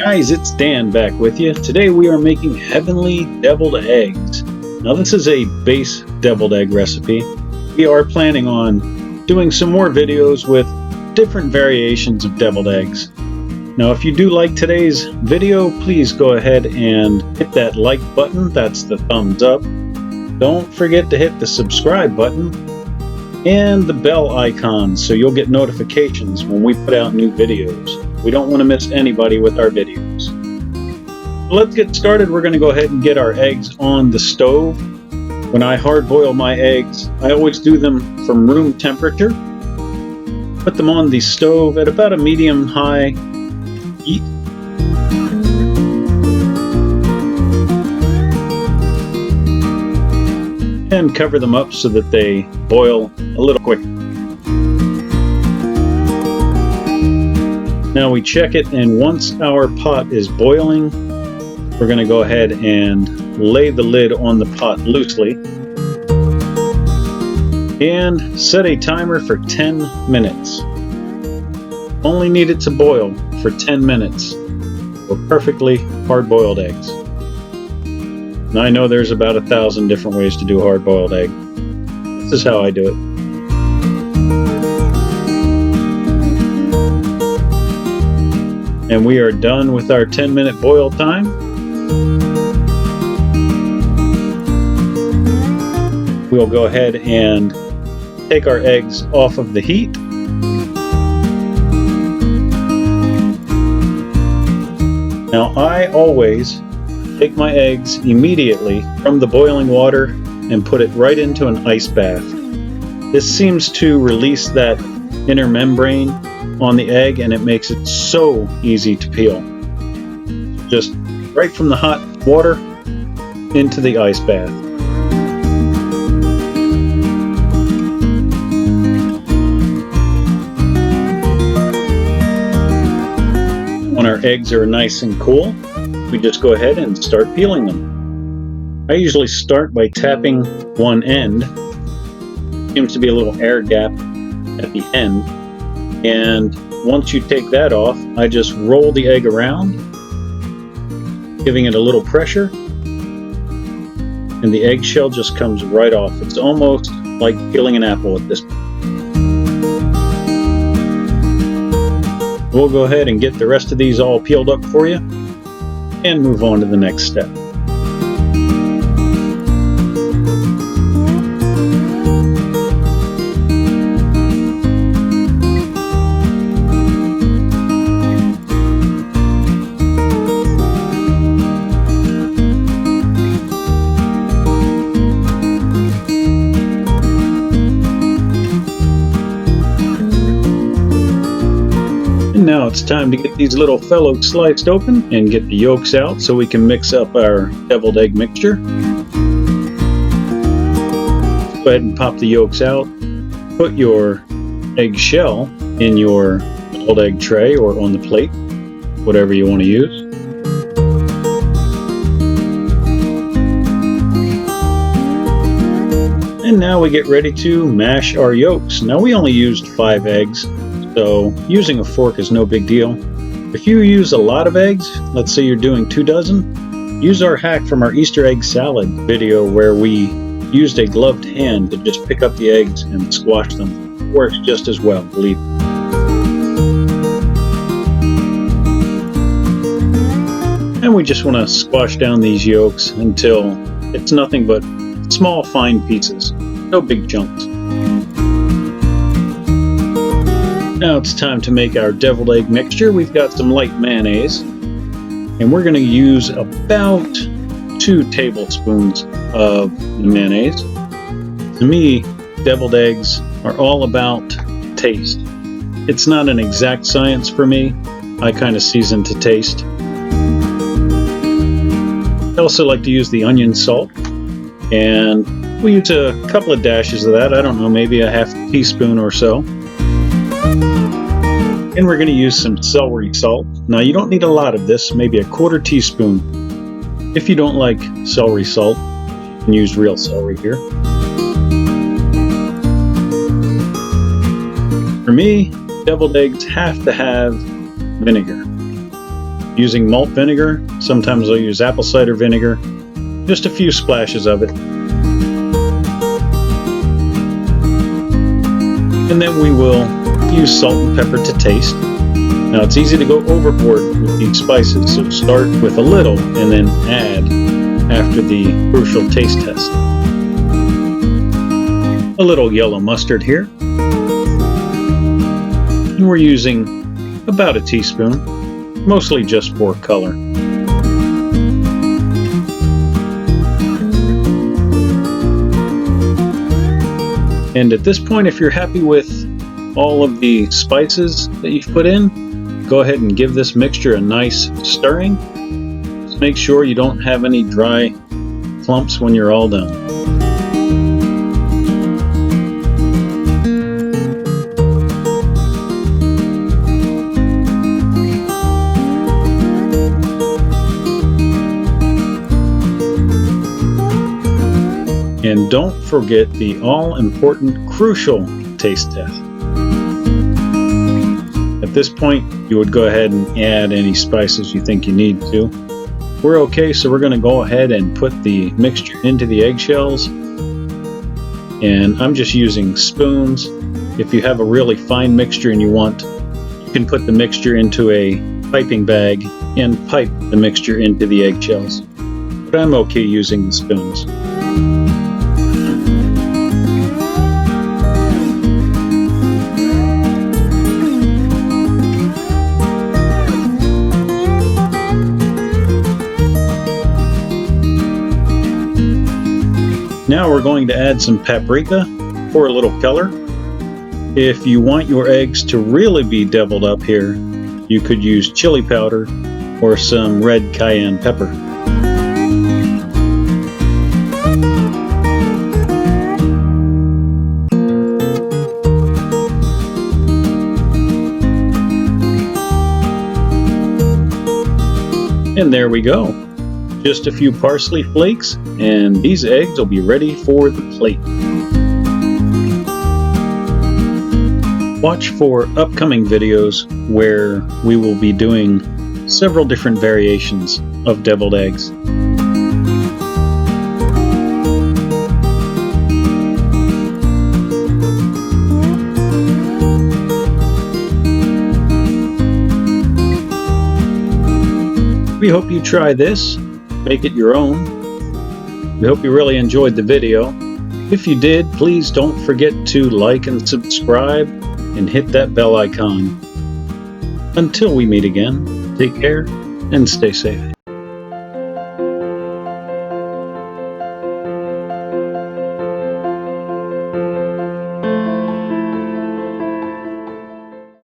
Guys, it's Dan back with you. Today we are making heavenly deviled eggs. Now this is a base deviled egg recipe. We are planning on doing some more videos with different variations of deviled eggs. Now if you do like today's video, please go ahead and hit that like button. That's the thumbs up. Don't forget to hit the subscribe button and the bell icon so you'll get notifications when we put out new videos. We don't want to miss anybody with our videos. Let's get started. We're going to go ahead and get our eggs on the stove. When I hard boil my eggs, I always do them from room temperature. Put them on the stove at about a medium-high heat. And cover them up so that they boil a little quicker. Now we check it, and once our pot is boiling, we're going to go ahead and lay the lid on the pot loosely and set a timer for 10 minutes. Only need it to boil for 10 minutes for perfectly hard-boiled eggs. Now I know there's about 1,000 different ways to do hard-boiled egg. This is how I do it. And we are done with our 10-minute boil time. We'll go ahead and take our eggs off of the heat. Now I always take my eggs immediately from the boiling water and put it right into an ice bath. This seems to release that inner membrane on the egg, and it makes it so easy to peel. Just right from the hot water into the ice bath. When our eggs are nice and cool, we just go ahead and start peeling them. I usually start by tapping one end. Seems to be a little air gap at the end. And once you take that off, I just roll the egg around, giving it a little pressure, and the eggshell just comes right off. It's almost like peeling an apple at this point. We'll go ahead and get the rest of these all peeled up for you and move on to the next step. Now it's time to get these little fellows sliced open and get the yolks out so we can mix up our deviled egg mixture. Go ahead and pop the yolks out. Put your egg shell in your deviled egg tray or on the plate, whatever you want to use. And now we get ready to mash our yolks. Now we only used 5 eggs. So using a fork is no big deal. If you use a lot of eggs, let's say you're doing 2 dozen, use our hack from our Easter egg salad video where we used a gloved hand to just pick up the eggs and squash them. It works just as well, believe me. And we just want to squash down these yolks until it's nothing but small fine pieces, no big chunks. Now it's time to make our deviled egg mixture. We've got some light mayonnaise, and we're going to use about 2 tablespoons of the mayonnaise. To me, deviled eggs are all about taste. It's not an exact science for me. I kind of season to taste. I also like to use the onion salt, and we use a couple of dashes of that. I don't know, maybe a half teaspoon or so. And we're going to use some celery salt. Now you don't need a lot of this, maybe a 1/4 teaspoon. If you don't like celery salt, you can use real celery here. For me, deviled eggs have to have vinegar. using malt vinegar. Sometimes I'll use apple cider vinegar. Just a few splashes of it. And then we will use salt and pepper to taste. Now it's easy to go overboard with these spices, so start with a little and then add after the crucial taste test. A little yellow mustard here. And we're using about a teaspoon, mostly just for color. And at this point, if you're happy with all of the spices that you've put in, go ahead and give this mixture a nice stirring. Just make sure you don't have any dry clumps when you're all done. And don't forget the all-important, crucial taste test. At this point, you would go ahead and add any spices you think you need to. We're okay, so we're going to go ahead and put the mixture into the eggshells. And I'm just using spoons. If you have a really fine mixture and you want, you can put the mixture into a piping bag and pipe the mixture into the eggshells. But I'm okay using the spoons. Now we're going to add some paprika for a little color. If you want your eggs to really be deviled up here, you could use chili powder or some red cayenne pepper. And there we go. Just a few parsley flakes, and these eggs will be ready for the plate. Watch for upcoming videos where we will be doing several different variations of deviled eggs. We hope you try this. Make it your own. We hope you really enjoyed the video. If you did, please don't forget to like and subscribe and hit that bell icon. Until we meet again, take care and stay safe.